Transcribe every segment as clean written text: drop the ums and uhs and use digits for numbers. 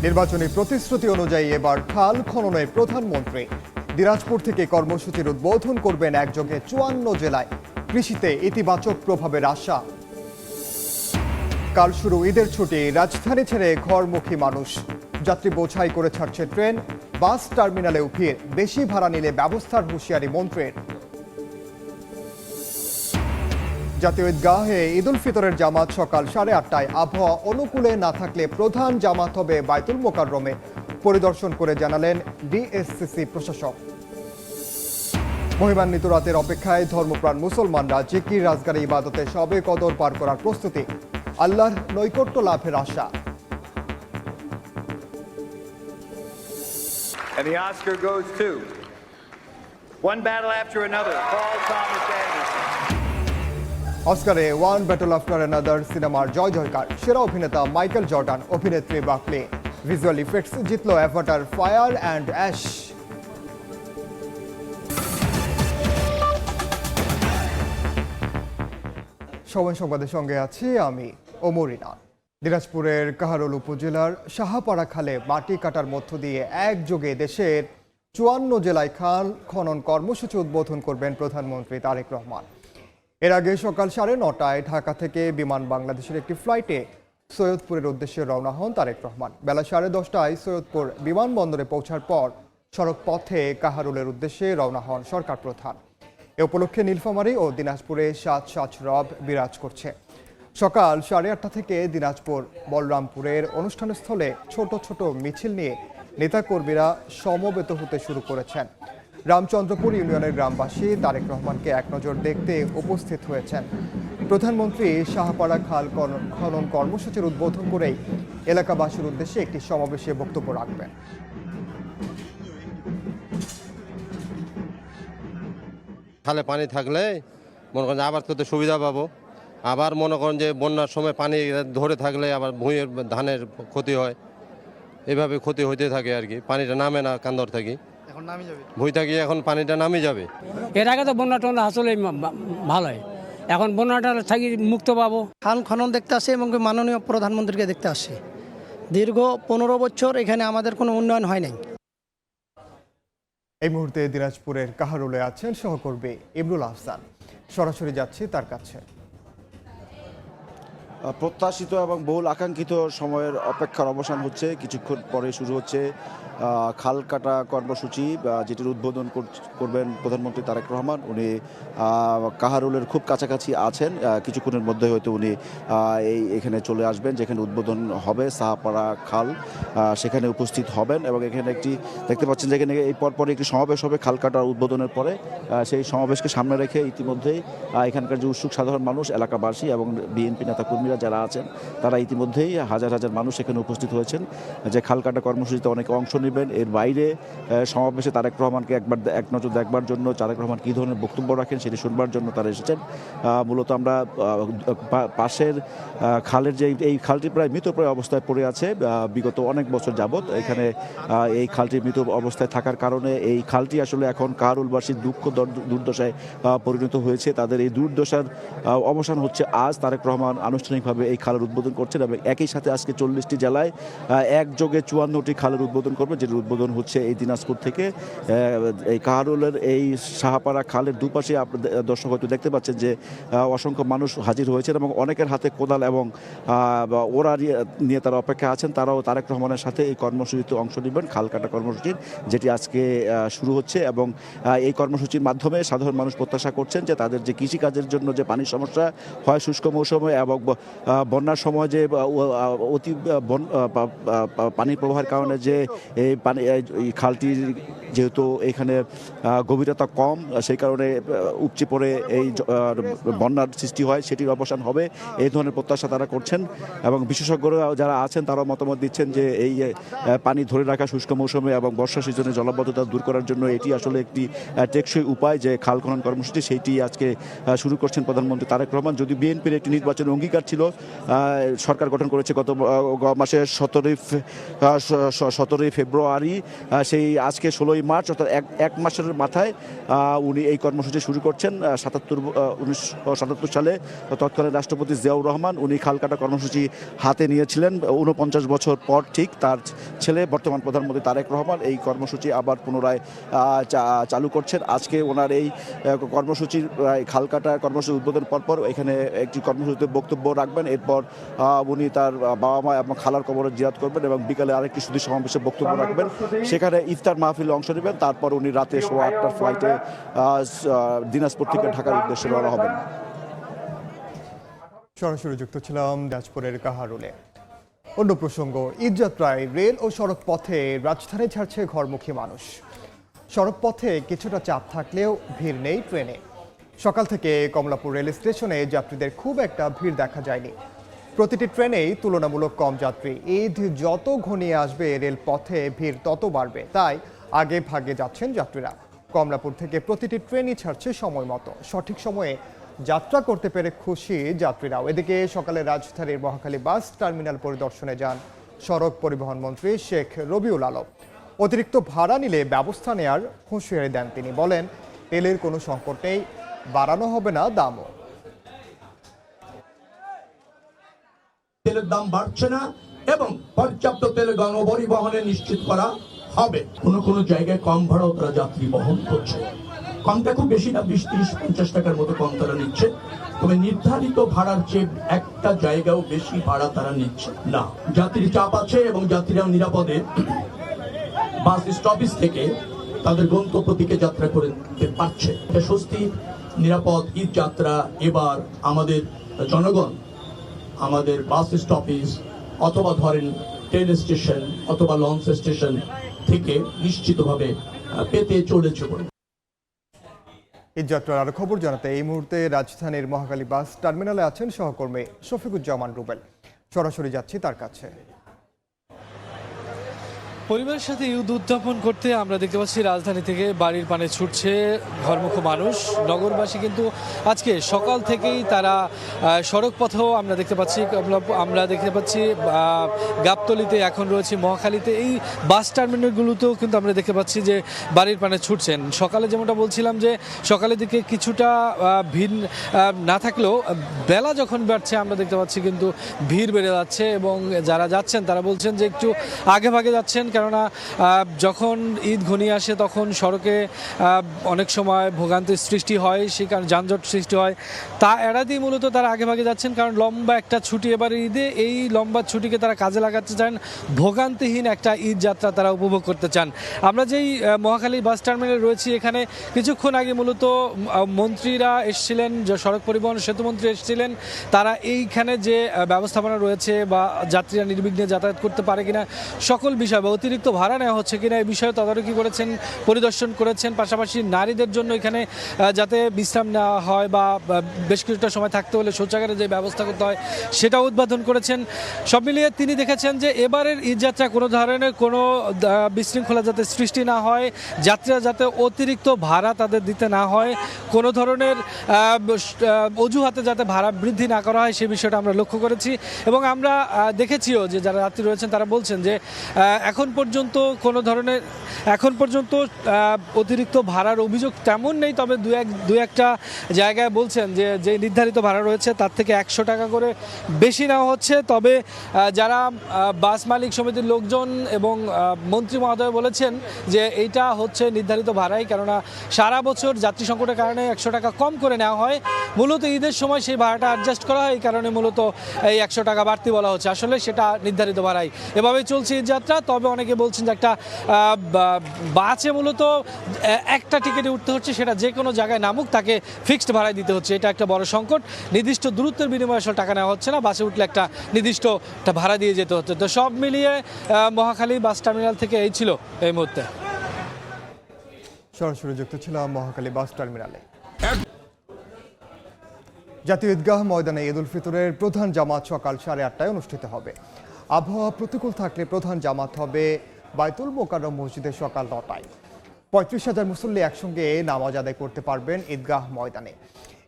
নির্বাচনী প্রতিশ্রুতি অনুযায়ী এবার খাল খননে প্রধানমন্ত্রী দিনাজপুর থেকে কর্মসূচির উদ্বোধন করবেন একযোগে ৫৪ জেলায়। কৃষিতে ইতিবাচক প্রভাবের আশা। কাল শুরু ঈদের ছুটি, রাজধানী ছেড়ে ঘরমুখী মানুষ। যাত্রী বোঝাই করে ছাড়ছে ট্রেন, বাস টার্মিনালেও ভিড়। বেশি ভাড়া নিলে ব্যবস্থার হুঁশিয়ারি মন্ত্রীর। জাতীয় ঈদগাহে ঈদ উল ফিতরের জামাত সকাল ৮:৩০টায়। আবহাওয়া অনুকূলে না থাকলে প্রধান জামাত হবে বাইতুল মোকাররমে, পরিদর্শন করে জানালেন ডিএসসিসি প্রশাসক। মহিমান্বিত রাতের অপেক্ষায় ধর্মপ্রাণ মুসলমানরা জিকির, রাজগারে ইবাদতে শবে কদর পার করার প্রস্তুতি। আল্লাহর নৈকট্য লাভের আশা। And the Oscar goes to One Battle After Another, Paul Thomas Anderson. অস্কারে ওয়ান ব্যাটল আফটার অ্যানাদার সিনেমার জয় জয়কার। সেরা অভিনেতা মাইকেল জর্ডান, অভিনেত্রী বাকলি। ভিজুয়াল ইফেক্টস জিতল অ্যাভাটার ফায়ার অ্যান্ড অ্যাশ। সময় সংবাদের সঙ্গে আছি আমি ওমর ইনান। দিনাজপুরের কাহারোল উপজেলার সাহাপাড়া খালে মাটি কাটার মধ্য দিয়ে একযোগে দেশের ৫৪ জেলায় খাল খনন কর্মসূচি উদ্বোধন করবেন প্রধানমন্ত্রী তারেক রহমান। এর আগে সকাল ৯:৩০টায় ঢাকা থেকে বিমান বাংলাদেশের একটি ফ্লাইটে সৈয়দপুরের উদ্দেশ্যে রওনা হন তারেক রহমান। বেলা ১০:৩০টায় সৈয়দপুর বিমানবন্দরে পৌঁছার পর সড়ক পথে কাহারোলের উদ্দেশ্যে রওনা হন সরকার প্রধান। এ উপলক্ষে নীলফামারী ও দিনাজপুরে সাজ রব বিরাজ করছে। সকাল ৮:৩০টা থেকে দিনাজপুর বলরামপুরের অনুষ্ঠানস্থলে ছোট ছোট মিছিল নিয়ে নেতাকর্মীরা সমবেত হতে শুরু করেছেন। রামচন্দ্রপুর ইউনিয়নের গ্রামবাসী তারেক রহমানকে এক নজর দেখতে উপস্থিত হয়েছেন। প্রধানমন্ত্রী সাহাপাড়া খাল খনন কর্মসূচির উদ্বোধন করেই এলাকাবাসীর উদ্দেশ্যে একটি সমাবেশে বক্তব্য রাখবেন। খালে পানি থাকলে মনে করেন আবাদ করতে সুবিধা পাবো। আবার মনে করেন যে বন্যার সময় পানি ধরে থাকলে আবার ভুঁইয়ের ধানের ক্ষতি হয়। এভাবে ক্ষতি হইতে থাকে আর কি। পানিটা নামে না কান্দর থাকি, ভুঁই থাকি এখন পানিটা নামে যাবে। এর আগে তো বন্যা টন্যা আসলে ভালোই, এখন বন্যাটা থাকি মুক্ত পাবো। খাল খনন দেখতে আসে এবং মাননীয় প্রধানমন্ত্রীকে দেখতে আসে। দীর্ঘ ১৫ বছর এখানে আমাদের কোনো উন্নয়ন হয় নাই। এই মুহূর্তে দিনাজপুরের কাহারোলে আছেন সহকর্মী ইমরুল আহসান। সরাসরি যাচ্ছি তার কাছে। প্রত্যাশিত এবং বহুল আকাঙ্ক্ষিত সময়ের অপেক্ষার অবসান হচ্ছে। কিছুক্ষণ পরে শুরু হচ্ছে খাল কাটা কর্মসূচি, যেটির উদ্বোধন করবেন প্রধানমন্ত্রী তারেক রহমান। উনি কাহারোলের খুব কাছাকাছি আছেন, কিছুক্ষণের মধ্যে হয়তো উনি এখানে চলে আসবেন, যেখানে উদ্বোধন হবে সাহাপাড়া খাল, সেখানে উপস্থিত হবেন। এবং এখানে একটি দেখতে পাচ্ছেন যেখানে এই পরপরই একটি সমাবেশ হবে খাল কাটার উদ্বোধনের পরে। সেই সমাবেশকে সামনে রেখে ইতিমধ্যেই এখানকার যে উৎসুক সাধারণ মানুষ, এলাকাবাসী এবং বিএনপি নেতাকর্মীরা যারা আছেন, তারা ইতিমধ্যেই হাজার হাজার মানুষ এখানে উপস্থিত হয়েছেন যে খাল কাটা কর্মসূচিতে অনেকে অংশ নেবেন। এর বাইরে সমাবেশে তারেক রহমানকে এক নজর দেখবার জন্য, তারেক রহমান কী ধরনের বক্তব্য রাখেন সেটি শুনবার জন্য তারা এসেছেন। মূলত আমরা পাশের খালের যে এই খালটি প্রায় মৃতপ্রায় অবস্থায় পড়ে আছে বিগত অনেক বছর যাবৎ। এখানে এই খালটি মৃত অবস্থায় থাকার কারণে এই খালটি আসলে এখন কাহারোলবাসীর দুঃখ দুর্দশায় পরিণত হয়েছে। তাদের এই দুর্দশার অবসান হচ্ছে আজ। তারেক রহমান আনুষ্ঠানিকভাবে এই খালের উদ্বোধন করছেন এবং একই সাথে আজকে ৪০টি জেলায় একযোগে ৫৪টি খালের উদ্বোধন করবে, যেটির উদ্বোধন হচ্ছে এই দিনাজপুর থেকে। এই কাহারোলের এই সাহাপাড়া খালের দুপাশে দর্শক হয়তো দেখতে পাচ্ছেন যে অসংখ্য মানুষ হাজির হয়েছেন এবং অনেকের হাতে কোদাল এবং ওরা নিয়ে তারা অপেক্ষা আছেন। তারাও তারেক রহমানের সাথে এই কর্মসূচিতে অংশ নেবেন, খাল কাটা কর্মসূচির, যেটি আজকে শুরু হচ্ছে। এবং এই কর্মসূচির মাধ্যমে সাধারণ মানুষ প্রত্যাশা করছেন যে তাদের যে কৃষিকাজের জন্য যে পানির সমস্যা হয় শুষ্ক মৌসুমে এবং বন্যার সময় যে অতি পানির প্রবাহের কারণে যে এই খালটির যেহেতু এখানে গভীরতা কম, সেই কারণে উপচে পড়ে এই বন্যার সৃষ্টি হয়, সেটির অবসান হবে, এই ধরনের প্রত্যাশা তারা করছেন। এবং বিশেষজ্ঞরা যারা আছেন তারাও মতামত দিচ্ছেন যে এই পানি ধরে রাখা শুষ্ক মৌসুমে এবং বর্ষা সিজনে জলাবদ্ধতা দূর করার জন্য এটি আসলে একটি টেকসই উপায় যে খাল খনন কর্মসূচি, সেইটি আজকে শুরু করছেন প্রধানমন্ত্রী তারেক রহমান। যদি বিএনপির একটি নির্বাচনের অঙ্গীকার ছিল ছিল। সরকার গঠন করেছে গত মাসের 17ই ফেব্রুয়ারি, সেই আজকে 16ই মার্চ, অর্থাৎ এক মাসের মাথায় উনি এই কর্মসূচি শুরু করছেন। 1977 সালে তৎকালীন রাষ্ট্রপতি জিয়াউর রহমান উনি খালকাটা কর্মসূচি হাতে নিয়েছিলেন। 49 বছর পর ঠিক তার ছেলে বর্তমান প্রধানমন্ত্রী তারেক রহমান এই কর্মসূচি আবার পুনরায় চালু করছেন। আজকে ওনার এই কর্মসূচির খালকাটা কর্মসূচি উদ্বোধন পরপর এখানে একটি কর্মসূচিতে বক্তব্য রাখবেন। এরপর উনি তার বাবা মা এবং খালার কবরে জিয়ারত করবেন এবং বিকালে আরেকটি সুধী সমাবেশে বক্তব্য রাখবেন। সেখানে ইফতার মাহফিলে অংশ নেবেন। তারপর উনি রাতে 8:15 ফ্লাইটে দিনাজপুর থেকে ঢাকার উদ্দেশ্যে রওনা হবেন। সরাসরি যুক্ত ছিলাম দিনাজপুরের কাহারোলে। অন্য প্রসঙ্গ, ঈদযাত্রায় রেল ও সড়ক পথে রাজধানী ছাড়ছে ঘরমুখী মানুষ। সড়ক পথে কিছুটা চাপ থাকলেও ভিড় নেই ট্রেনে। সকাল থেকে কমলাপুর রেল স্টেশনে যাত্রীদের খুব একটা ভিড় দেখা যায়নি। প্রতিটি ট্রেনেই তুলনামূলক কম যাত্রী। ঈদ যত ঘনিয়ে আসবে রেলপথে ভিড় তত বাড়বে, তাই আগে ভাগে যাচ্ছেন যাত্রীরা। কমলাপুর থেকে প্রতিটি ট্রেনই ছাড়ছে সময় মতো। সঠিক সময়ে যাত্রা করতে পেরে খুশি যাত্রীরাও। এদিকে সকালে রাজধানীর মহাখালী বাস টার্মিনাল পরিদর্শনে যান সড়ক পরিবহন মন্ত্রী শেখ রবিউল আলম। অতিরিক্ত ভাড়া নিলে ব্যবস্থা নেয়ার হুঁশিয়ারি দেন তিনি। বলেন, তেলের কোনো সংকট নেই, বাড়ানো হবে না দামও। তেলের দাম বাড়ছে না এবং পর্যাপ্ত তেল গণপরিবহনে নিশ্চিত করা হবে। কোনো জায়গায় কম ভাড়াও তারা যাত্রী বহন করছে। কমটা খুব বেশি না, 20-30-50 টাকার মতো কম তারা নিচ্ছে। তবে নির্ধারিত ভাড়ার চেয়ে একটা জায়গাও বেশি ভাড়া তারা নিচ্ছে না। যাত্রীর চাপ আছে এবং যাত্রীরাও নিরাপদে বাস স্টপেজ থেকে তাদের গন্তব্য দিকে যাত্রা করতে পারছে। স্বস্তি নিরাপদ ঈদ যাত্রা এবার আমাদের জনগণ আমাদের বাস স্টপেজ অথবা ধরেন ট্রেন স্টেশন অথবা লঞ্চ স্টেশন থেকে নিশ্চিতভাবে পেতে চলেছে বলে। ঈদযাত্রার আরো খবর জানাতে এই মুহূর্তে রাজধানীর মহাখালী বাস টার্মিনালে আছেন সহকর্মী শফিকুজ্জামান রুবেল। সরাসরি যাচ্ছি তার কাছে। পরিবারের সাথে ঈদ উদযাপন করতে আমরা দেখতে পাচ্ছি রাজধানী থেকে বাড়ির পানে ছুটছে ঘরমুখো মানুষ। নগরবাসী কিন্তু আজকে সকাল থেকেই তারা সড়ক পথেও আমরা দেখতে পাচ্ছি গাবতলীতে, এখন রয়েছে মহাখালীতে। এই বাস টার্মিনালগুলোতেও কিন্তু আমরা দেখতে পাচ্ছি যে বাড়ির পানে ছুটছেন। সকালে যেমনটা বলছিলাম যে সকালের দিকে কিছুটা ভিড় না থাকলেও বেলা যখন বাড়ছে আমরা দেখতে পাচ্ছি কিন্তু ভিড় বেড়ে যাচ্ছে এবং যারা যাচ্ছেন তারা বলছেন যে একটু আগে ভাগে যাচ্ছেন, কেননা যখন ঈদ ঘনিয়ে আসে তখন সড়কে অনেক সময় ভোগান্তির সৃষ্টি হয়, সেই কারণে যানজট সৃষ্টি হয়। তা এড়াতেই মূলত তারা আগে ভাগে যাচ্ছেন, কারণ লম্বা একটা ছুটি এবার ঈদে, এই লম্বা ছুটিকে তারা কাজে লাগাতে চান, ভোগান্তিহীন একটা ঈদ যাত্রা তারা উপভোগ করতে চান। আমরা যেই মহাখালী বাস টার্মিনালে রয়েছি, এখানে কিছুক্ষণ আগে মূলত মন্ত্রীরা এসেছিলেন, যে সড়ক পরিবহন সেতুমন্ত্রী এসেছিলেন। তারা এইখানে যে ব্যবস্থাপনা রয়েছে বা যাত্রীরা নির্বিঘ্নে যাতায়াত করতে পারে কিনা, সকল বিষয় বা অতিরিক্ত ভাড়া নেওয়া হচ্ছে কিনা এই বিষয়ে তদারকি করেছেন, পরিদর্শন করেছেন। পাশাপাশি নারীদের জন্য এখানে যাতে বিশ্রাম নেওয়া হয় বা বেশ কিছুটা সময় থাকতে হলে শৌচাগারের যে ব্যবস্থা করতে হয় সেটা উদ্বোধন করেছেন। সব মিলিয়ে তিনি দেখেছেন যে এবারের ঈদযাত্রা কোনো ধরনের কোনো বিশৃঙ্খলা যাতে সৃষ্টি না হয়, যাত্রীরা যাতে অতিরিক্ত ভাড়া তাদের দিতে না হয়, কোনো ধরনের অজুহাতে যাতে ভাড়া বৃদ্ধি না করা হয় সেই বিষয়টা আমরা লক্ষ্য করেছি। এবং আমরা দেখেছিও যে যারা যাত্রী রয়েছেন তারা বলছেন যে এখন পর্যন্ত অতিরিক্ত ভাড়ার অভিযোগ তেমন নেই। তবে দু একটা জায়গায় বলছেন যে নির্ধারিত ভাড়া রয়েছে তার থেকে 100 টাকা করে বেশি নেওয়া হচ্ছে। তবে যারা বাস মালিক সমিতির লোকজন এবং মন্ত্রী মহোদয় বলেছেন যে এইটা হচ্ছে নির্ধারিত ভাড়াই, কেননা সারা বছর যাত্রী সংকটের কারণে 100 টাকা কম করে নেওয়া হয়। মূলত ঈদের সময় সেই ভাড়াটা অ্যাডজাস্ট করা হয়, এই কারণে মূলত এই 100 টাকা বাড়তি বলা হচ্ছে। আসলে সেটা নির্ধারিত ভাড়াই। এভাবেই চলছে ঈদযাত্রা। তবে অনেকে বলছেন যে একটা বাসে মূলত একটা টিকিটে উঠতে হচ্ছে, সেটা যে কোনো জায়গায় নামুক তাকে ফিক্সড ভাড়ায় দিতে হচ্ছে। এটা একটা বড় সংকট। নির্দিষ্ট দূরত্বের বিনিময়ে আসলে টাকা নেওয়া হচ্ছে না, বাসে উঠলে একটা নির্দিষ্ট ভাড়া দিয়ে যেতে হচ্ছে। তো সব মিলিয়ে মহাখালী বাস টার্মিনাল থেকে এই ছিল এই মুহূর্তে। সরাসরি যুক্ত ছিলাম মহাখালী বাস টার্মিনালে। জাতীয় ঈদগাহ ময়দানে ঈদ উল ফিতরের প্রধান জামাত সকাল 8:30টায় অনুষ্ঠিত হবে। আবহাওয়া প্রতিকূল থাকলে প্রধান জামাত হবে বাইতুল মোকাররম মসজিদে সকাল 9টায়। 35,000 মুসল্লি একসঙ্গে নামাজ আদায় করতে পারবেন ঈদগাহ ময়দানে।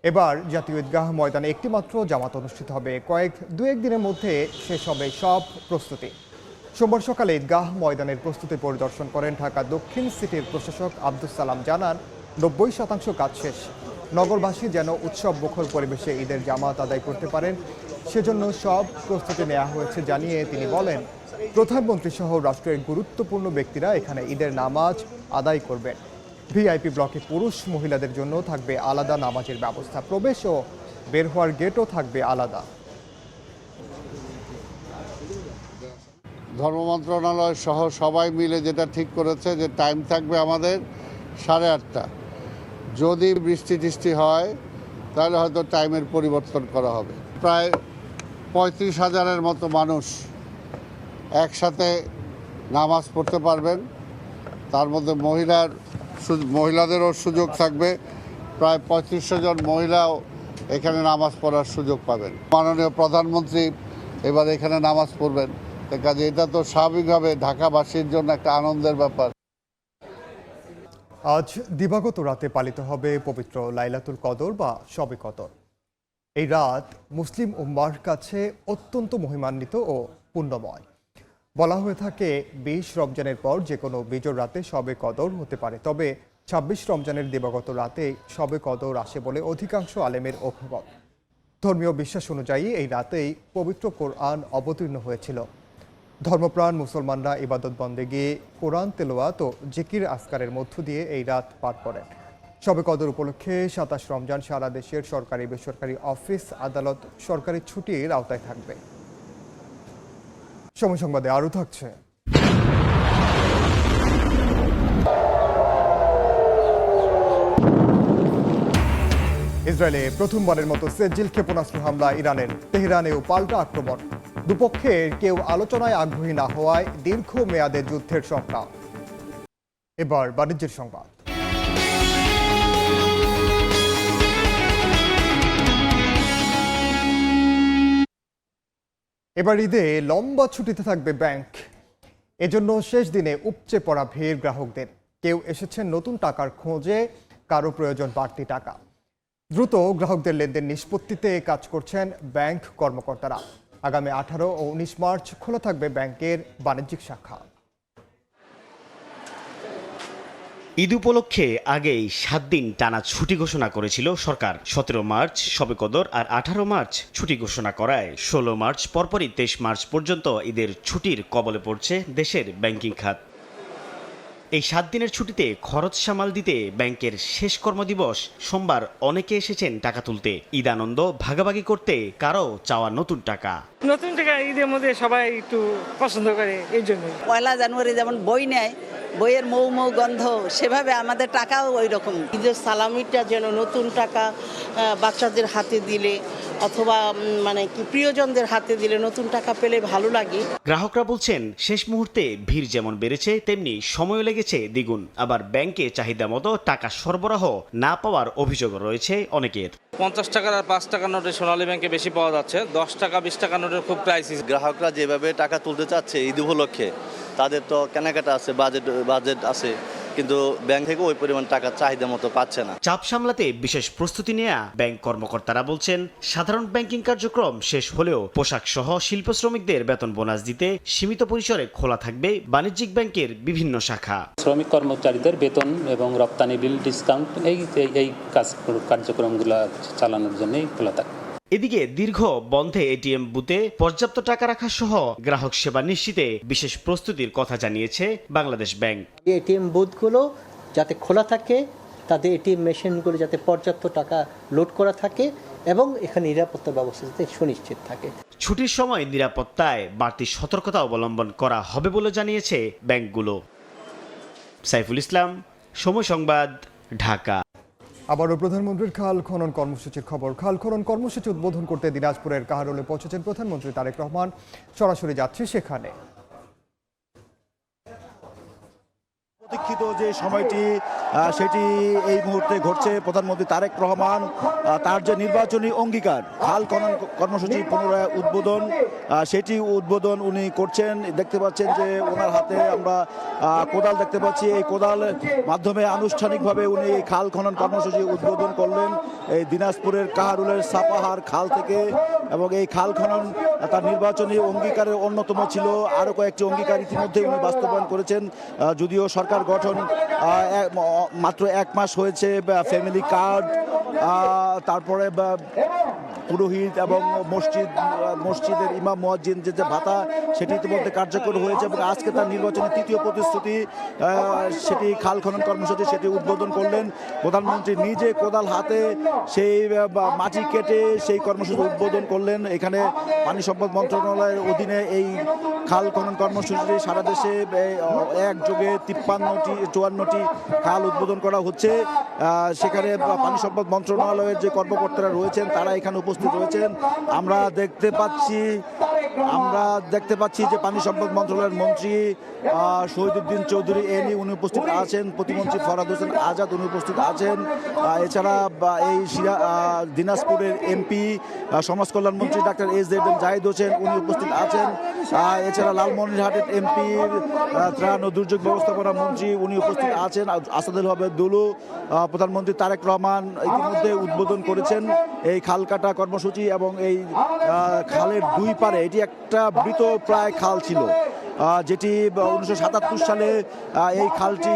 এবার জাতীয় ঈদগাহ ময়দানে একটি মাত্র জামাত অনুষ্ঠিত হবে। দু এক দিনের মধ্যে শেষ হবে সব প্রস্তুতি। সোমবার সকালে ঈদগাহ ময়দানের প্রস্তুতি পরিদর্শন করেন ঢাকা দক্ষিণ সিটির প্রশাসক আব্দুস সালাম। জানান 90% কাজ শেষ। নগরবাসী যেন উৎসব মুখর পরিবেশে ঈদের জামাত আদায় করতে পারেন সেজন্য সব প্রস্তুতি নেওয়া হয়েছে জানিয়ে তিনি বলেন, প্রধানমন্ত্রী সহ রাষ্ট্রের গুরুত্বপূর্ণ ব্যক্তিরা এখানে ঈদের নামাজ আদায় করবেন। ভিআইপি ব্লকে পুরুষ মহিলাদের জন্য থাকবে আলাদা নামাজের ব্যবস্থা। প্রবেশ ও বের হওয়ার গেটও থাকবে আলাদা। ধর্ম মন্ত্রণালয় সহ সবাই মিলে যেটা ঠিক করেছে যে টাইম থাকবে আমাদের 8:30। যদি বৃষ্টি টিষ্টি হয় তাহলে হয়তো টাইমের পরিবর্তন করা হবে। প্রায় 35,000-এর মতো মানুষ একসাথে নামাজ পড়তে পারবেন। তার মধ্যে মহিলাদেরও সুযোগ থাকবে। প্রায় 3500 জন মহিলাও এখানে নামাজ পড়ার সুযোগ পাবেন। মাননীয় প্রধানমন্ত্রী এবার এখানে নামাজ পড়বেন, কাজে এটা তো স্বাভাবিকভাবে ঢাকাবাসীর জন্য একটা আনন্দের ব্যাপার। আজ দিবাগত রাতে পালিত হবে পবিত্র লাইলাতুল কদর বা শবে কদর। এই রাত মুসলিম উম্মার কাছে অত্যন্ত মহিমান্বিত ও পুণ্যময়। বলা হয়ে থাকে 20 রমজানের পর যে কোনো বিজোড় রাতে শবে কদর হতে পারে, তবে 26 রমজানের দিবাগত রাতে শবে কদর আসে বলে অধিকাংশ আলেমের অভিমত। ধর্মীয় বিশ্বাস অনুযায়ী এই রাতেই পবিত্র কোরআন অবতীর্ণ হয়েছিল। ধর্মপ্রাণ মুসলমানরা ইবাদত বন্দেগি, কোরআন তেলাওয়াত ও জিকির আসকারের মধ্য দিয়ে এই রাত পার করেন। শবে কদর উপলক্ষে 27 রমজান সারা দেশের সরকারি বেসরকারি অফিস আদালত সরকারি ছুটির আওতায় থাকবে। সময় সংবাদে আরও থাকছে। ইসরায়েলে প্রথমবারের মতো সেজিল ক্ষেপণাস্ত্র হামলা ইরানের। তেহরানেও পাল্টা আক্রমণ। দুপক্ষের কেউ আলোচনায় আগ্রহী না হওয়ায় দীর্ঘমেয়াদের যুদ্ধের শঙ্কা। এবার বাণিজ্যের সংবাদ। এবার ঈদে লম্বা ছুটিতে থাকবে ব্যাংক। এজন্য শেষ দিনে উপচে পড়া ভিড় গ্রাহকদের। কেউ এসেছেন নতুন টাকার খোঁজে, কারো প্রয়োজন বাড়তি টাকা। দ্রুত গ্রাহকদের লেনদেন নিষ্পত্তিতে কাজ করছেন ব্যাংক কর্মকর্তারা। আগামী 18 ও 19 মার্চ খোলা থাকবে ব্যাংকের বাণিজ্যিক শাখা। ঈদ উপলক্ষে আগেই 7 দিন টানা ছুটি ঘোষণা করেছিল সরকার। 17 মার্চ শবে কদর আর 18 মার্চ ছুটি ঘোষণা করায় 16 মার্চ পরপরই 23 মার্চ পর্যন্ত ঈদের ছুটির কবলে পড়ছে দেশের ব্যাংকিং খাত। এই 7 দিনের ছুটিতে খরচ সামাল দিতে ব্যাংকের শেষ কর্মদিবস সোমবার অনেকে এসেছেন টাকা তুলতে। ঈদ আনন্দ ভাগাভাগি করতে কারো চাওয়া নতুন টাকা। নতুন টাকা ঈদের মধ্যে সবাই একটু পছন্দ করে, এই জন্য। 1 জানুয়ারি যেমন বই নেয়, বইয়ের মৌ মৌ গন্ধ, সেভাবে আমাদের টাকাও ওই রকম। ঈদের সালামিটা যেন নতুন টাকা বাচ্চাদের হাতে দিলে অথবা প্রিয়জনদের হাতে দিলে নতুন টাকা পেলে ভালো লাগে। গ্রাহকরা বলছেন শেষ মুহূর্তে ভিড় যেমন বেড়েছে তেমনি সময় লেগেছে দ্বিগুণ। আবার ব্যাংকে চাহিদা মতো টাকা সরবরাহ না পাওয়ার অভিযোগ রয়েছে অনেকের। 50 টাকার আর 5 টাকার নোটে সোনালী ব্যাংকে বেশি পাওয়া যাচ্ছে, 10 টাকা 20 টাকার নোটের খুব ক্রাইসিস। গ্রাহকরা যেভাবে টাকা তুলতে চাচ্ছে ঈদ উপলক্ষে, তাদের তো কেনাকাটা আছে, বাজেট আছে, কিন্তু ব্যাংক থেকে ওই পরিমাণ টাকা চাহিদা মতো পাচ্ছে না। চাপ সামলাতে বিশেষ প্রস্তুতি নেয়া ব্যাংক কর্মকর্তারা বলছেন, সাধারণ ব্যাংকিং কার্যক্রম শেষ হলেও পোশাক সহ শিল্প শ্রমিকদের বেতন বোনাস দিতে সীমিত পরিসরে খোলা থাকবে বাণিজ্যিক ব্যাংকের বিভিন্ন শাখা। শ্রমিক কর্মচারীদের বেতন এবং রপ্তানি বিল ডিসকাউন্ট এই কার্যক্রমগুলো চালানোর জন্যই খোলা থাকবে। এদিকে দীর্ঘ বন্ধে এটিএম বুথে পর্যাপ্ত টাকা রাখা সহ গ্রাহক সেবা নিশ্চিতে বিশেষ প্রস্তুতির কথা জানিয়েছে বাংলাদেশ ব্যাংক। এটিএম বুথগুলো যাতে খোলা থাকে, তাদের এটিএম মেশিনগুলো যাতে পর্যাপ্ত টাকা লোড করা থাকে এবং এখানে নিরাপত্তা ব্যবস্থা যাতে সুনিশ্চিত থাকে। ছুটির সময় নিরাপত্তায় বাড়তি সতর্কতা অবলম্বন করা হবে বলে জানিয়েছে ব্যাংকগুলো। সাইফুল ইসলাম, সময় সংবাদ, ঢাকা। আবারও প্রধানমন্ত্রীর খাল খনন কর্মসূচির খবর। খাল খনন কর্মসূচি উদ্বোধন করতে দিনাজপুরের কাহারোলে পৌঁছেছেন প্রধানমন্ত্রী তারেক রহমান। সরাসরি যাচ্ছে সেখানে। প্রতীক্ষিত যে সময়টি সেটি এই মুহূর্তে ঘটছে। প্রধানমন্ত্রী তারেক রহমান তার যে নির্বাচনী অঙ্গীকার খাল খনন কর্মসূচি পুনরায় উদ্বোধন, সেটি উদ্বোধন উনি করছেন। দেখতে পাচ্ছেন যে ওনার হাতে আমরা কোদাল দেখতে পাচ্ছি। এই কোদালের মাধ্যমে আনুষ্ঠানিকভাবে উনি খাল খনন কর্মসূচি উদ্বোধন করলেন এই দিনাজপুরের কাহারুলের সাপাহার খাল থেকে। এবং এই খাল খনন তার নির্বাচনী অঙ্গীকারের অন্যতম ছিল। আরও কয়েকটি অঙ্গীকার ইতিমধ্যে উনি বাস্তবায়ন করেছেন। যদিও সরকার গঠন মাত্র 1 মাস হয়েছে, ফ্যামিলি কার্ড, তারপরে পুরোহিত এবং মসজিদের ইমাম মুয়াজ্জিন যে ভাতা সেটি ইতিমধ্যে কার্যকর হয়েছে। এবং আজকে তার নির্বাচনের তৃতীয় প্রতিশ্রুতি সেটি খাল খনন কর্মসূচি সেটি উদ্বোধন করলেন। প্রধানমন্ত্রী নিজে কোদাল হাতে সেই মাটি কেটে সেই কর্মসূচি উদ্বোধন করলেন। এখানে পানি সম্পদ মন্ত্রণালয়ের অধীনে এই খাল খনন কর্মসূচিটি সারা দেশে একযোগে 54টি খাল উদ্বোধন করা হচ্ছে। সেখানে পানি সম্পদ মন্ত্রণালয়ের যে কর্মকর্তারা রয়েছেন তারা এখানে উপস্থিত রয়েছেন। আমরা দেখতে পাচ্ছি যে পানি সম্পদ মন্ত্রণালয়ের মন্ত্রী শহীদুদ্দিন চৌধুরী এনি উনি উপস্থিত আছেন, প্রতিমন্ত্রী ফরহাদ হোসেন আজাদ উনি উপস্থিত আছেন। এছাড়া এই দিনাজপুরের এমপি সমাজ কল্যাণ মন্ত্রী ডাক্তার এস.জেড.এম জাহিদ হোসেন উনি উপস্থিত আছেন। এছাড়া লালমনিরহাটের এমপি ত্রাণ ও দুর্যোগ ব্যবস্থাপনা মন্ত্রী উনি উপস্থিত আছেন, আসাদুল হক দুলু। প্রধানমন্ত্রী তারেক রহমান ইতিমধ্যে উদ্বোধন করেছেন এই খাল কাটা কর্মসূচি। এবং এই খালের দুই পারে এটি একটা মৃতপ্রায় খাল ছিল, যেটি 1977 সালে এই খালটি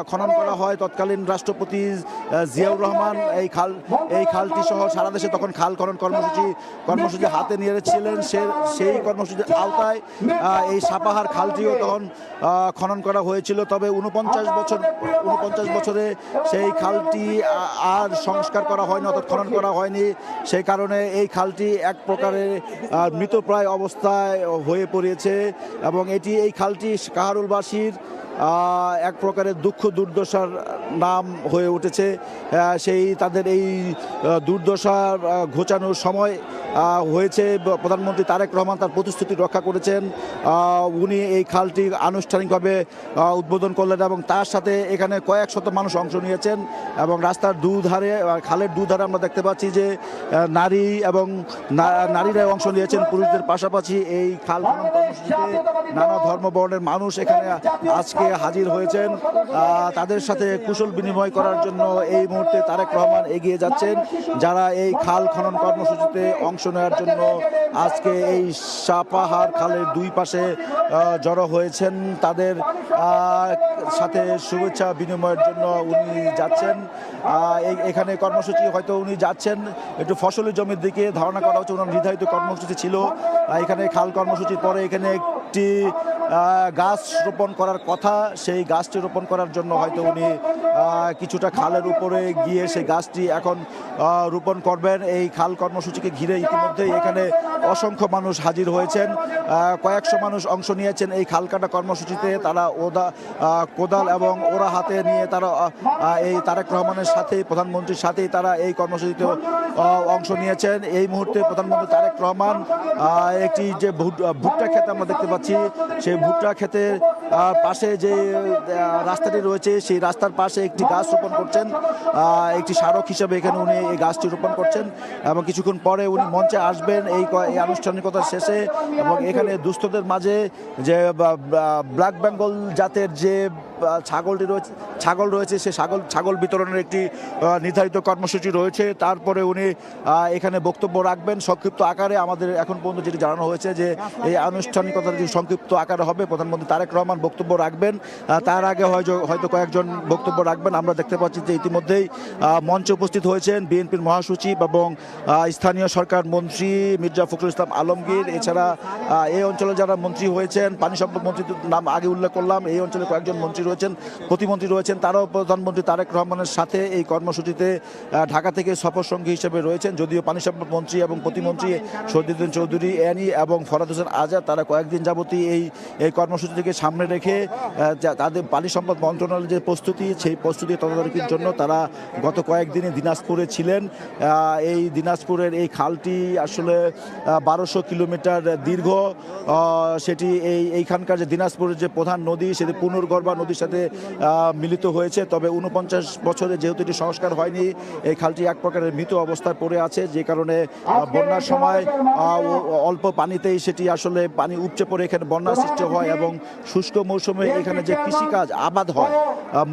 খনন করা হয়। তৎকালীন রাষ্ট্রপতি জিয়াউর রহমান এই খালটি সহ সারা দেশে তখন খাল খনন কর্মসূচি হাতে নিয়েছিলেন। সেই কর্মসূচির আওতায় এই সাপাহার খালটিও তখন খনন করা হয়েছিল। তবে 49 বছরে সেই খালটি আর সংস্কার করা হয়নি, অর্থাৎ খনন করা হয়নি। সেই কারণে এই খালটি এক প্রকারের মৃতপ্রায় অবস্থায় হয়ে পড়েছে। এবং এই খালটি কাহারুলবাসীর এক প্রকারের দুঃখ দুর্দশার নাম হয়ে উঠেছে। তাদের এই দুর্দশা ঘোচানোর সময় হয়েছে। প্রধানমন্ত্রী তারেক রহমান তার প্রতিশ্রুতি রক্ষা করেছেন। উনি এই খালটি আনুষ্ঠানিকভাবে উদ্বোধন করলেন এবং তার সাথে এখানে কয়েক শত মানুষ অংশ নিয়েছেন। এবং রাস্তার দুধারে, খালের দুধারে আমরা দেখতে পাচ্ছি যে নারীরা অংশ নিয়েছেন পুরুষদের পাশাপাশি। এই খাল খনন কর্মসূচিতে নানা ধর্ম বর্ণের মানুষ এখানে আজকে হাজির হয়েছেন। তাদের সাথে কুশল বিনিময় করার জন্য এই মুহূর্তে তারেক রহমান এগিয়ে যাচ্ছেন। যারা এই খাল খনন কর্মসূচিতে অংশ নেওয়ার জন্য আজকে এই সাপাহার খালের দুই পাশে জড়ো হয়েছেন, তাদের সাথে শুভেচ্ছা বিনিময়ের জন্য উনি যাচ্ছেন। এখানে কর্মসূচি হয়তো উনি যাচ্ছেন একটু ফসলি জমির দিকে, ধারণা করা হচ্ছে ওনার নির্ধারিত কর্মসূচি ছিল। এখানে খাল কর্মসূচির পরে এখানে একটি গাছ রোপণ করার কথা, সেই গাছটি রোপণ করার জন্য হয়তো উনি কিছুটা খালের উপরে গিয়ে সেই গাছটি এখন রোপণ করবেন। এই খাল কর্মসূচিকে ঘিরে ইতিমধ্যেই এখানে অসংখ্য মানুষ হাজির হয়েছেন, কয়েকশো মানুষ অংশ নিয়েছেন এই খাল কাটা কর্মসূচিতে। তারা কোদাল এবং ওরা হাতে নিয়ে তারা এই তারেক রহমানের সাথে, প্রধানমন্ত্রীর সাথেই তারা এই কর্মসূচিতে অংশ নিয়েছেন। এই মুহূর্তে প্রধানমন্ত্রী তারেক রহমান একটি যে ভুট্টা ক্ষেত আমরা দেখতে পাচ্ছি, সেই ভুট্টা ক্ষেতের পাশে যে রাস্তাটি রয়েছে সেই রাস্তার পাশে একটি গাছ রোপণ করছেন, একটি স্মারক হিসাবে এখানে উনি এই গাছটি রোপণ করছেন। এবং কিছুক্ষণ পরে উনি মঞ্চে আসবেন এই আনুষ্ঠানিকতা শেষে। এবং এখানে দুস্থদের মাঝে যে ব্ল্যাক বেঙ্গল জাতের যে ছাগল রয়েছে সে ছাগল বিতরণের একটি নির্ধারিত কর্মসূচি রয়েছে। তারপরে উনি এখানে বক্তব্য রাখবেন সংক্ষিপ্ত আকারে। আমাদের এখন পর্যন্ত যেটি জানানো হয়েছে যে এই আনুষ্ঠানিকতা সংক্ষিপ্ত আকারে হবে, প্রধানমন্ত্রী তারেক রহমান বক্তব্য রাখবেন, তার আগে হয়তো কয়েকজন বক্তব্য রাখবেন। আমরা দেখতে পাচ্ছি যে ইতিমধ্যেই মঞ্চে উপস্থিত হয়েছেন বিএনপির মহাসচিব এবং স্থানীয় সরকার মন্ত্রী মির্জা ফখরুল ইসলাম আলমগীর। এছাড়া এই অঞ্চলে যারা মন্ত্রী হয়েছেন, পানি সম্পদ মন্ত্রীর নাম আগে উল্লেখ করলাম, এই অঞ্চলে কয়েকজন মন্ত্রী রয়েছেন, প্রতিমন্ত্রী রয়েছেন, তারাও প্রধানমন্ত্রী তারেক রহমানের সাথে এই কর্মসূচিতে ঢাকা থেকে সফর সঙ্গী হিসেবে রয়েছেন। যদিও পানি সম্পদ মন্ত্রী এবং প্রতিমন্ত্রী শহীদুদ্দিন চৌধুরী এনি এবং ফরহাদ হোসেন আজাদ তারা কয়েকদিন যাবতীয় এই কর্মসূচিটিকে সামনে রেখে তাদের পানি সম্পদ মন্ত্রণালয়ের যে প্রস্তুতি, সেই প্রস্তুতি তদারকির জন্য তারা গত কয়েকদিনে দিনাজপুরে ছিলেন। এই দিনাজপুরের এই খালটি আসলে 1200 কিলোমিটার দীর্ঘ। সেটি এইখানকার যে দিনাজপুরের যে প্রধান নদী, সেটি পুনর্গর্ভা নদীর সাথে মিলিত হয়েছে। তবে 49 বছরে যেহেতু এটি সংস্কার হয়নি, এই খালটি এক প্রকারের মৃত অবস্থায় পড়ে আছে, যে কারণে বন্যার সময় অল্প পানিতেই সেটি আসলে পানি উপচে পড়ে এখানে বন্যার সৃষ্টি হয় এবং শুষ্ক মৌসুমে এখানে যে কৃষিকাজ আবাদ হয়,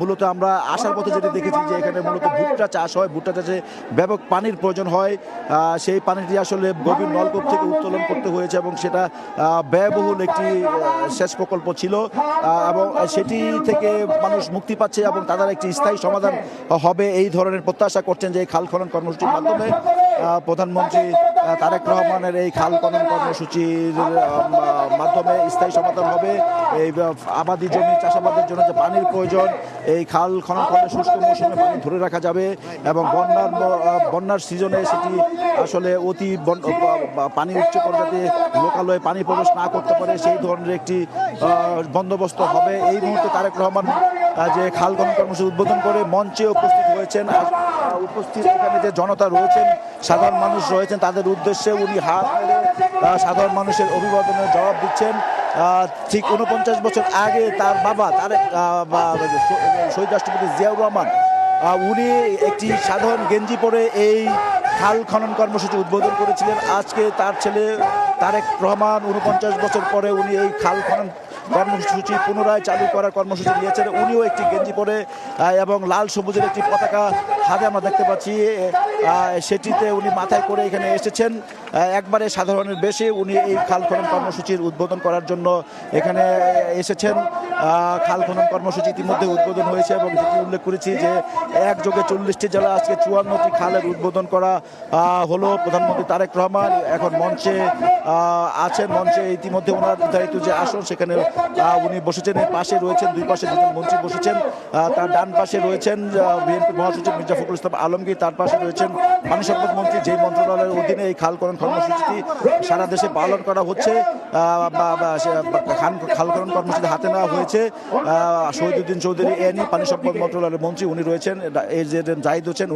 মূলত আমরা আসার পথে যেটি দেখেছি যে এখানে মূলত ভুট্টা চাষ হয়। ভুট্টা চাষে ব্যাপক পানির প্রয়োজন হয়। সেই পানিটি আসলে গভীর নলকূপ থেকে উত্তোলন করতে হয়েছে এবং সেটা ব্যয়বহুল একটি সেচ প্রকল্প ছিল এবং সেটি থেকে মানুষ মুক্তি পাচ্ছে এবং তাদের একটি স্থায়ী সমাধান হবে এই ধরনের প্রত্যাশা করছেন যে এই খাল খনন কর্মসূচির মাধ্যমে প্রধানমন্ত্রী তারেক রহমানের এই খাল খনন কর্মসূচির মাধ্যমে স্থায়ী সমাধান হবে। এই আবাদি জমি চাষাবাদের জন্য যে পানির প্রয়োজন, এই খাল খনন করলে শুষ্ক মৌসুমে পানি ধরে রাখা যাবে এবং বন্যার সিজনে সেটি আসলে অতি পানি উচ্চ পর্যায়ে লোকালয়ে পানি প্রবেশ না করতে পারে, সেই ধরনের একটি বন্দোবস্ত হবে। এই মুহূর্তে তারেক রহমান যে খাল খনন কর্মসূচি উদ্বোধন করে মঞ্চে উপস্থিত হয়েছেন। উপস্থিত এখানে যে জনতা রয়েছেন, সাধারণ মানুষ রয়েছেন, তাদের উদ্দেশ্যে উনি হাত মেরে সাধারণ মানুষের অভিবাদনের জবাব দিচ্ছেন। ঠিক 49 বছর আগে তার বাবা শহীদ রাষ্ট্রপতি জিয়াউর রহমান উনি একটি সাধারণ গেঞ্জি পরে এই খাল খনন কর্মসূচি উদ্বোধন করেছিলেন। আজকে তার ছেলে তারেক রহমান 49 বছর পরে উনি এই খাল খনন কর্মসূচি পুনরায় চালু করার কর্মসূচি নিয়েছেন। উনিও একটি গেঞ্জি পরে এবং লাল সবুজের একটি পতাকা হাতে আমরা দেখতে পাচ্ছি, সেটিতে উনি মাথায় করে এখানে এসেছেন। একবারে সাধারণের বেশে উনি এই খাল খনন কর্মসূচির উদ্বোধন করার জন্য এখানে এসেছেন। খাল খনন কর্মসূচি ইতিমধ্যে উদ্বোধন হয়েছে এবং যেটি উল্লেখ করেছি যে একযোগে 40টি জেলা আজকে 54টি খালের উদ্বোধন করা হলো। প্রধানমন্ত্রী তারেক রহমান এখন মঞ্চে আছেন। মঞ্চে ইতিমধ্যে ওনার নির্ধারিত যে আসন সেখানে উনি বসেছেন। এর পাশে রয়েছেন, দুই পাশে দুজন মন্ত্রী বসেছেন। তার ডান পাশে রয়েছেন বিএনপি মহাসচিব মির্জা ফখরুল ইসলাম আলমগীর, তার পাশে রয়েছেন পানি সম্পদ মন্ত্রী, যেই মন্ত্রণালয়ের অধীনে এই খাল খনন কর্মসূচিটি সারা দেশে পালন করা হচ্ছে। খাল খনন কর্মসূচি হাতে নেওয়া হয়েছে। শহীদুদ্দিন চৌধুরী এনি পানি সম্পদ মন্ত্রণালয়ের মন্ত্রী উনি রয়েছেন। জাহিদ হোসেন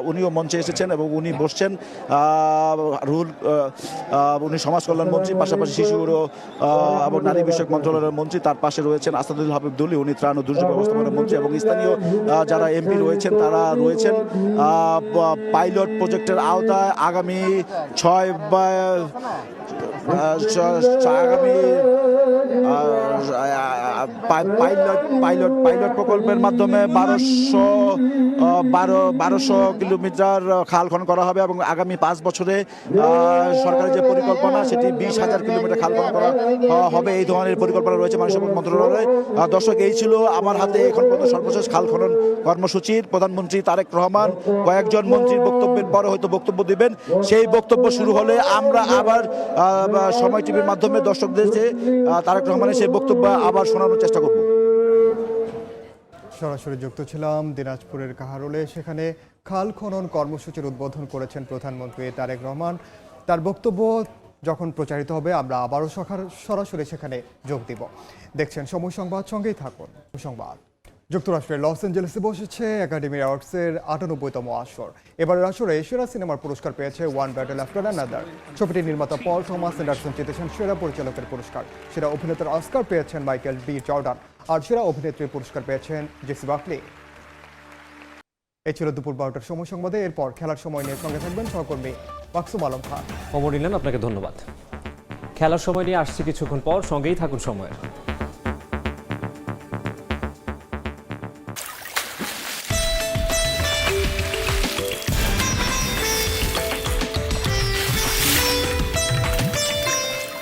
উনিও মঞ্চে এসেছেন এবং উনি বসছেন। উনি সমাজ কল্যাণ মন্ত্রী, পাশাপাশি শিশু এবং নারী বিষয়ক মন্ত্রণালয়ের মন্ত্রী, তার পাশে রয়েছেন আসাদুল হাবিব দুলি, উনি ত্রাণ ও দুর্যোগ ব্যবস্থাপনার মন্ত্রী এবং স্থানীয় যারা এমপি রয়েছেন তারা রয়েছেন। পাইলট প্রজেক্টের আওতায় আগামী পাইলট প্রকল্পের মাধ্যমে 1200 কিলোমিটার খাল খনন করা হবে এবং আগামী 5 বছরে সরকারের যে পরিকল্পনা সেটি 20,000 কিলোমিটার খাল খনন করা হবে। এই ধরনের পরিকল্পনা রয়েছে পানি সম্পদ মন্ত্রণালয়ে। দর্শক, এই ছিল আমার হাতে এখন পর্যন্ত সর্বশেষ খাল খনন কর্মসূচির। প্রধানমন্ত্রী তারেক রহমান কয়েকজন মন্ত্রীর বক্তব্যের পরে হয়তো বক্তব্য দিবেন। সেই বক্তব্য শুরু হলে আমরা আবার সময় টিভির মাধ্যমে দর্শকদের যে তারেক রহমানের সেই বক্তব্য আবার শোনানোর চেষ্টা করব। সরাসরি যুক্ত ছিলাম দিনাজপুরের কাহারোলে। সেখানে খাল খনন কর্মসূচির উদ্বোধন করেছেন প্রধানমন্ত্রী তারেক রহমান। তার বক্তব্য যখন প্রচারিত হবে আমরা আবারও সরাসরি সেখানে যোগ দিব। দেখছেন সময় সংবাদ, সঙ্গেই থাকুন। সংবাদ যুক্তরাষ্ট্রের লস অ্যাঞ্জেলেসে বসেছে একাডেমি অ্যাওয়ার্ডসের 98তম আসর। এবারের আসরে সেরা সিনেমার পুরস্কার পেয়েছে ওয়ান ব্যাটল আফটার অ্যানাদার। ছবিটির নির্মাতা পল থমাস অ্যান্ডারসন জিতেছেন সেরা পরিচালকের পুরস্কার। সেরা অভিনেতার অস্কার পেয়েছেন মাইকেল বি জর্ডান, আর সেরা অভিনেত্রীর পুরস্কার পেয়েছেন জেসি বাকলি। এই ছিল দুপুর 12টার সময় সংবাদে। এরপর খেলার সময় নিয়ে সঙ্গে থাকবেন সহকর্মী মাকসুম আলম খান। খবর নিলেন, আপনাকে ধন্যবাদ। খেলার সময় নিয়ে আসছি কিছুক্ষণ পর, সঙ্গেই থাকুন সময়ের।